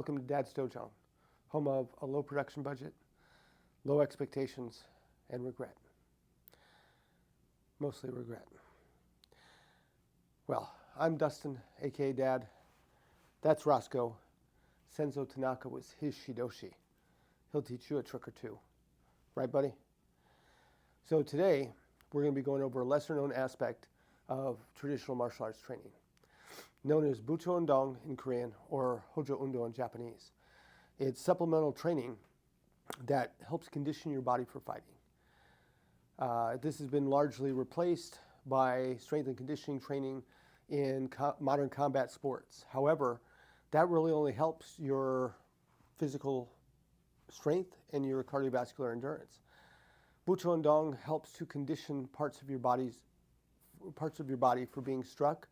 Welcome to Dad's Dojo, home of a low production budget, low expectations, and regret. Mostly regret. Well, I'm Dustin, aka Dad. That's Roscoe. Senzo Tanaka was his Shidoshi. He'll teach you a trick or two. Right, buddy? So today, we're going to be going over a lesser-known aspect of traditional martial arts training, known as Bucho Undong in Korean or Hojo Undo in Japanese. It's supplemental training that helps condition your body for fighting. This has been largely replaced by strength and conditioning training in modern combat sports. However, that really only helps your physical strength and your cardiovascular endurance. Bucho Undong helps to condition parts of your body for being struck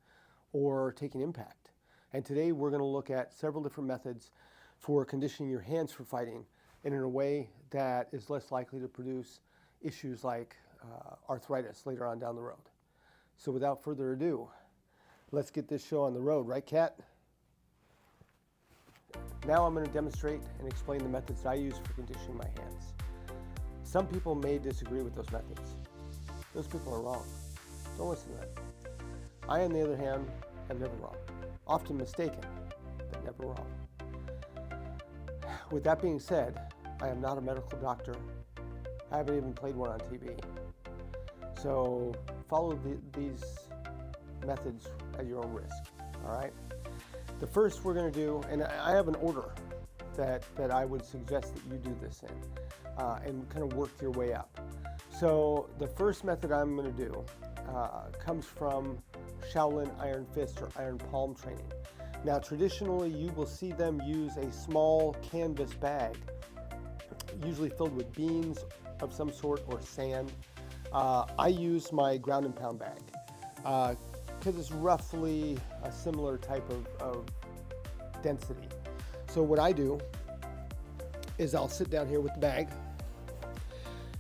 or taking impact. And today we're going to look at several different methods for conditioning your hands for fighting and in a way that is less likely to produce issues like arthritis later on down the road. So without further ado, let's get this show on the road, right, Kat? Now I'm going to demonstrate and explain the methods I use for conditioning my hands. Some people may disagree with those methods. Those people are wrong. Don't listen to them. I, on the other hand, am never wrong. Often mistaken, but never wrong. With that being said, I am not a medical doctor. I haven't even played one on TV. So follow these methods at your own risk, all right? The first we're going to do, and I have an order that I would suggest that you do this in and kind of work your way up. So the first method I'm going to do comes from Shaolin Iron Fist or Iron Palm training. Now traditionally you will see them use a small canvas bag, usually filled with beans of some sort or sand. I use my ground and pound bag because it's roughly a similar type of density. So what I do is I'll sit down here with the bag,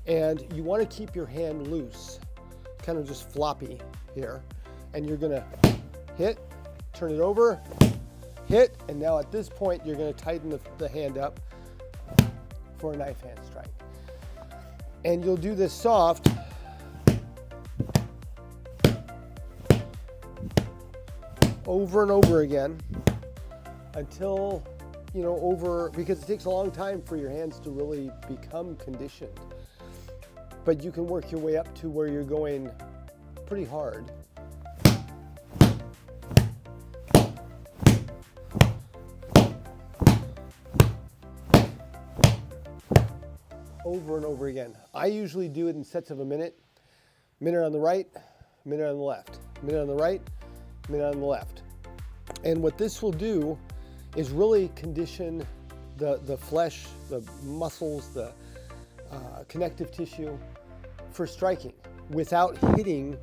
and you want to keep your hand loose, kind of just floppy here, and you're going to hit, turn it over, hit, and now at this point you're going to tighten the hand up for a knife hand strike. And you'll do this soft over and over again until, because it takes a long time for your hands to really become conditioned. But you can work your way up to where you're going pretty hard. Over and over again. I usually do it in sets of a minute on the right, minute on the left, minute on the right, minute on the left. And what this will do is really condition the flesh, the muscles, the connective tissue for striking without hitting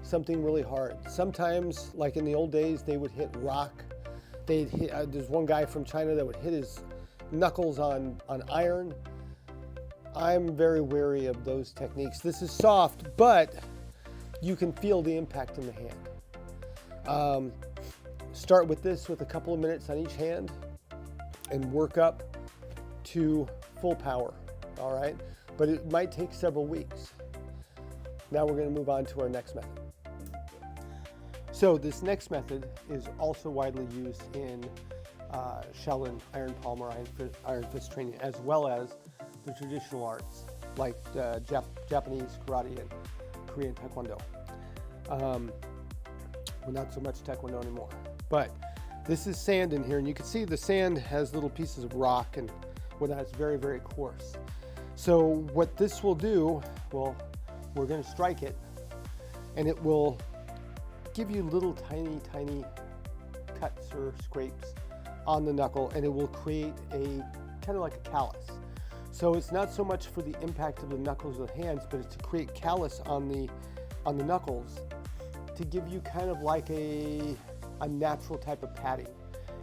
something really hard. Sometimes, like in the old days, they would hit rock. They'd hit, there's one guy from China that would hit his knuckles on iron. I'm very wary of those techniques. This is soft, but you can feel the impact in the hand. Start with this with a couple of minutes on each hand and work up to full power, all right? But it might take several weeks. Now we're going to move on to our next method. So this next method is also widely used in Shaolin Iron Palm or Iron Fist training, as well as the traditional arts like Japanese karate and Korean taekwondo. Well, not so much taekwondo anymore. But this is sand in here, and you can see the sand has little pieces of rock and whatnot. It's very, very coarse. So what this will do, well, we're going to strike it, and it will give you little tiny cuts or scrapes on the knuckle, and it will create a kind of like a callus. So it's not so much for the impact of the knuckles of the hands, but it's to create callus on the knuckles to give you kind of like a natural type of padding.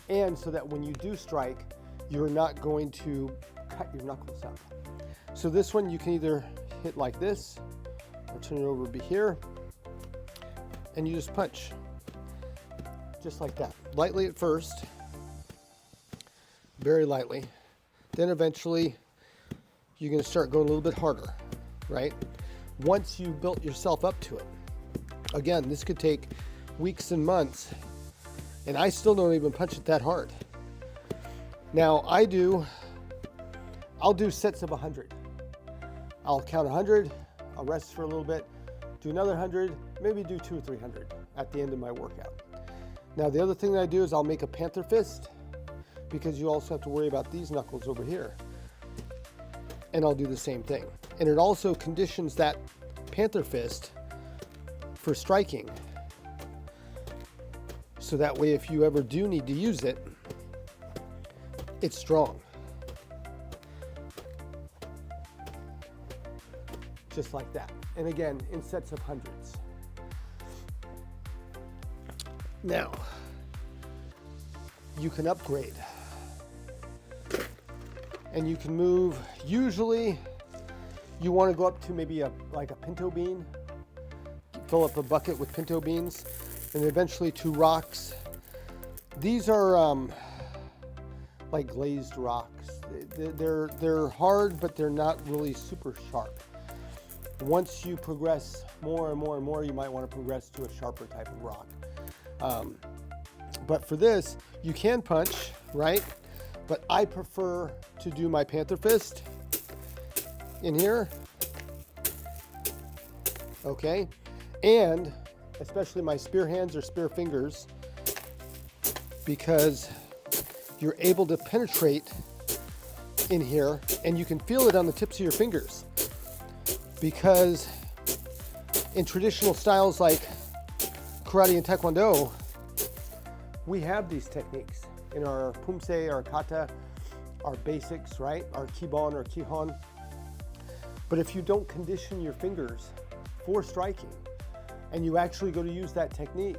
And so that when you do strike, you're not going to cut your knuckles up. So this one you can either hit like this or turn it over to be here, and you just punch just like that, lightly at first, very lightly. Then eventually you're going to start going a little bit harder, right? Once you've built yourself up to it. Again, this could take weeks and months, and I still don't even punch it that hard. Now I'll do sets of 100. I'll count 100, I'll rest for a little bit, do another 100, maybe do 200 or 300 at the end of my workout. Now the other thing that I do is I'll make a panther fist, because you also have to worry about these knuckles over here. And I'll do the same thing. And it also conditions that panther fist for striking. So that way, if you ever do need to use it, it's strong. Just like that. And again, in sets of hundreds. Now, you can upgrade. And you can move, usually you want to go up to maybe like a pinto bean, fill up a bucket with pinto beans, and eventually 2 rocks. These are like glazed rocks. They're hard, but they're not really super sharp. Once you progress more and more and more, you might want to progress to a sharper type of rock. But for this, you can punch, right? But I prefer to do my panther fist in here, okay? And especially my spear hands or spear fingers, because you're able to penetrate in here and you can feel it on the tips of your fingers. Because in traditional styles like karate and taekwondo, we have these techniques in our pumse, our kata, our basics, right? Our kibon or kihon. But if you don't condition your fingers for striking and you actually go to use that technique,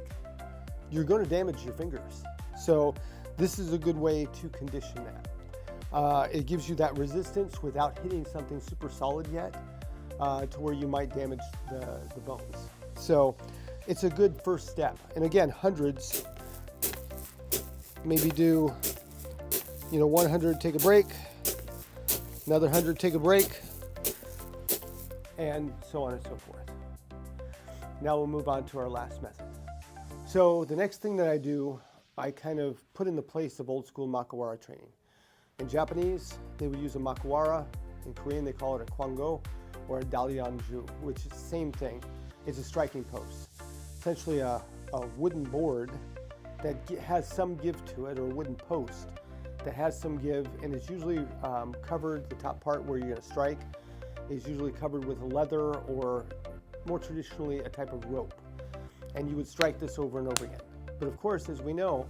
you're going to damage your fingers. So this is a good way to condition that. It gives you that resistance without hitting something super solid yet, to where you might damage the bones. So it's a good first step. And again, hundreds, maybe do, 100, take a break, another 100, take a break, and so on and so forth. Now we'll move on to our last method. So the next thing that I do, I kind of put in the place of old school Makiwara training. In Japanese, they would use a Makiwara. In Korean, they call it a Kwango or a Dalyanju, which is the same thing. It's a striking post. Essentially a wooden board that has some give to it, or a wooden post that has some give, and it's usually covered, the top part where you're going to strike is usually covered with leather or more traditionally a type of rope. And you would strike this over and over again. But of course, as we know,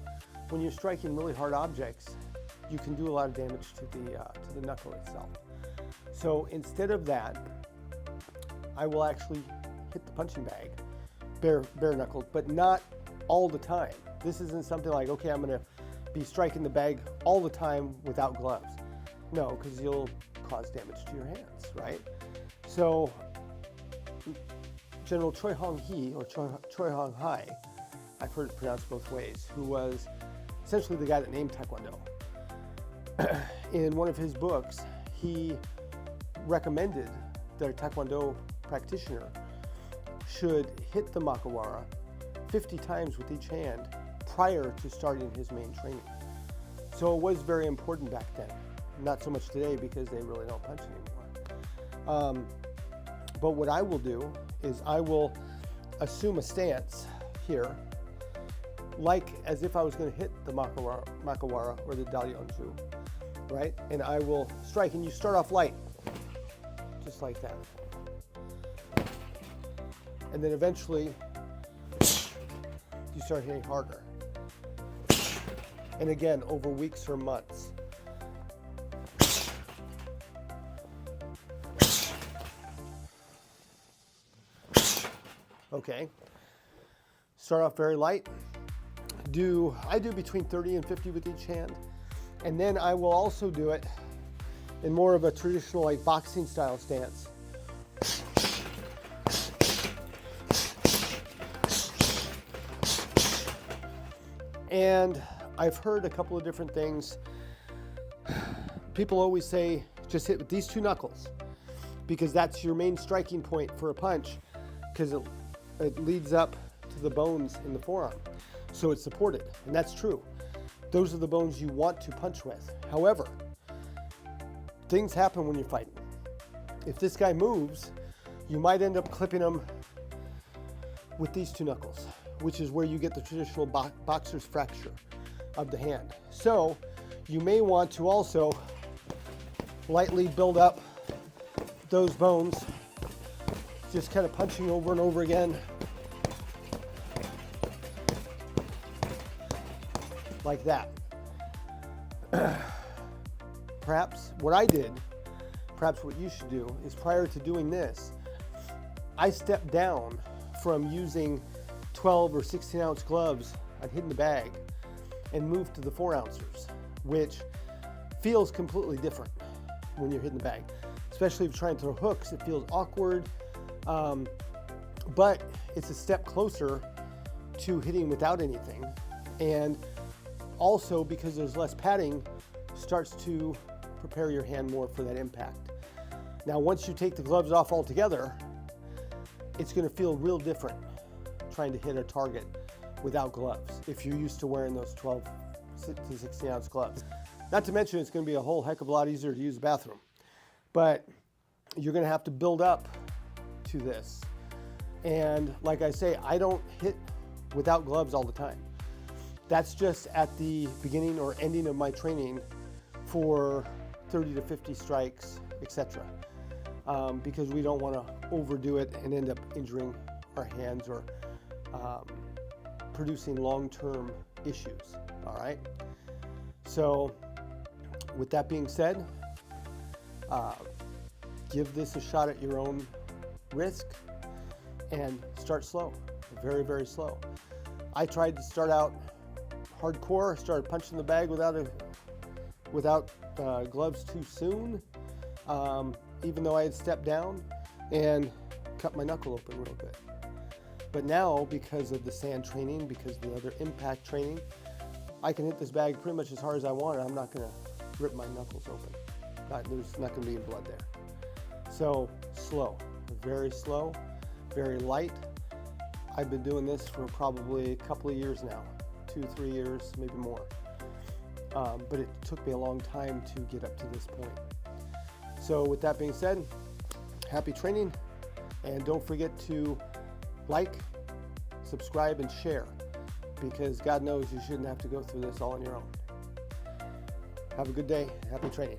when you're striking really hard objects, you can do a lot of damage to the knuckle itself. So instead of that, I will actually hit the punching bag, bare knuckled, but not all the time. This isn't something like, okay, I'm going to be striking the bag all the time without gloves. No, because you'll cause damage to your hands, right? So General Choi Hong Hee, or Choi Hong Hai, I've heard it pronounced both ways, who was essentially the guy that named Taekwondo. In one of his books, he recommended that a Taekwondo practitioner should hit the Makiwara 50 times with each hand prior to starting his main training. So it was very important back then. Not so much today because they really don't punch anymore. But what I will do is I will assume a stance here, like as if I was going to hit the Makiwara or the Dalyanju, right? And I will strike, and you start off light, just like that. And then eventually you start hitting harder. And again, over weeks or months. Okay, start off very light. I do between 30 and 50 with each hand. And then I will also do it in more of a traditional like boxing style stance. And I've heard a couple of different things. people always say just hit with these two knuckles because that's your main striking point for a punch, because it leads up to the bones in the forearm. So it's supported, and that's true. Those are the bones you want to punch with. However, things happen when you're fighting. If this guy moves, you might end up clipping him with these two knuckles, which is where you get the traditional boxer's fracture of the hand. So you may want to also lightly build up those bones, just kind of punching over and over again, like that. Perhaps what I did, perhaps what you should do, is prior to doing this, I stepped down from using 12 or 16 ounce gloves on hitting the bag and moved to the 4 ounces, which feels completely different when you're hitting the bag. Especially if you're trying to throw hooks, it feels awkward, but it's a step closer to hitting without anything. And also, because there's less padding, starts to prepare your hand more for that impact. Now, once you take the gloves off altogether, it's going to feel real different trying to hit a target without gloves if you're used to wearing those 12 to 16 ounce gloves. Not to mention, it's going to be a whole heck of a lot easier to use the bathroom. But you're going to have to build up to this. And like I say, I don't hit without gloves all the time. That's just at the beginning or ending of my training for 30 to 50 strikes, etc. Because we don't want to overdo it and end up injuring our hands or producing long-term issues, all right? So with that being said, give this a shot at your own risk and start slow, very, very slow. I tried to start out hardcore, started punching the bag without gloves too soon, even though I had stepped down and cut my knuckle open real good. But now, because of the sand training, because of the other impact training, I can hit this bag pretty much as hard as I want, and I'm not going to rip my knuckles open. There's not going to be any blood there. So slow, very slow, very light. I've been doing this for probably a couple of years now, 2-3 years, maybe more. But it took me a long time to get up to this point. So with that being said, happy training, and don't forget to like, subscribe, and share, because God knows you shouldn't have to go through this all on your own. Have a good day. Happy training.